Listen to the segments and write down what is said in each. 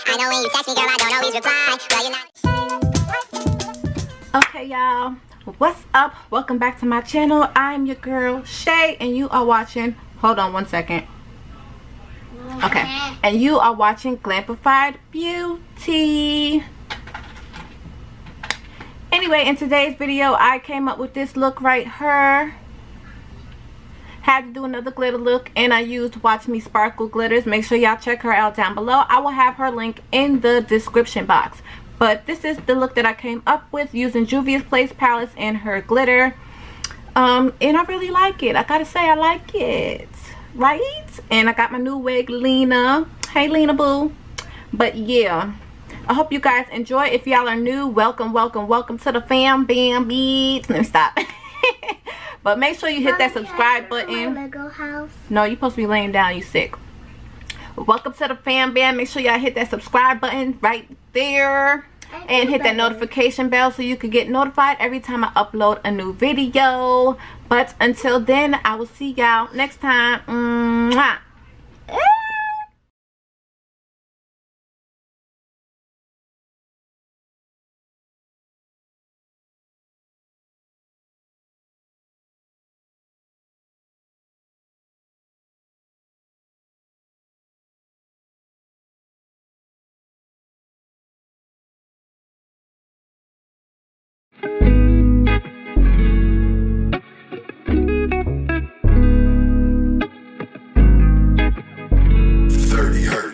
I know when you text me, girl, I don't always reply. Well, you're not. Okay, y'all, what's up? Welcome back to my channel. I'm your girl Shay, and you are watching, hold on one second. Okay, and you are watching Glamplified Beauty. Anyway, in today's video, I came up with this look right here. Had to do another glitter look, and I used Watch Me Sparkle glitters. Make sure y'all check her out down below. I will have her link in the description box. But this is the look that I came up with using Juvia's Place palettes and her glitter. And I really like it. I gotta say, I like it. Right? And I got my new wig, Lena. Hey, Lena boo. But yeah, I hope you guys enjoy. If y'all are new, welcome, welcome, welcome to the fam bam beats. Let me stop. But make sure you hit that subscribe button. Lego house. No, you're supposed to be laying down. You sick. Welcome to the fam bam. Make sure y'all hit that subscribe button right there. And hit that notification bell so you can get notified every time I upload a new video. But until then, I will see y'all next time. Mwah.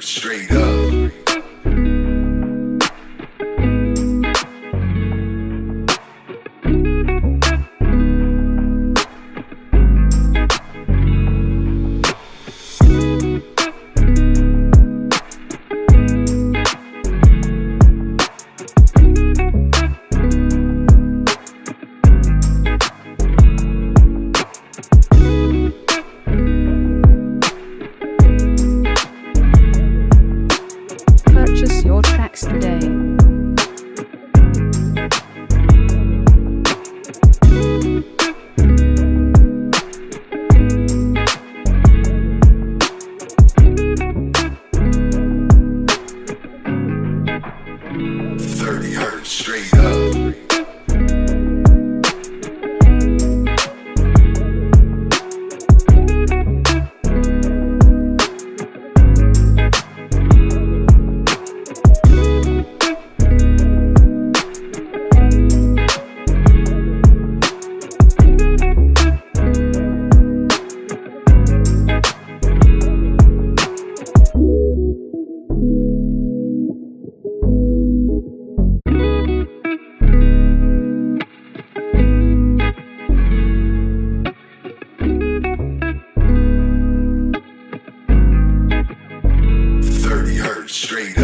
Straight up. 30 hertz straight up. Straight up.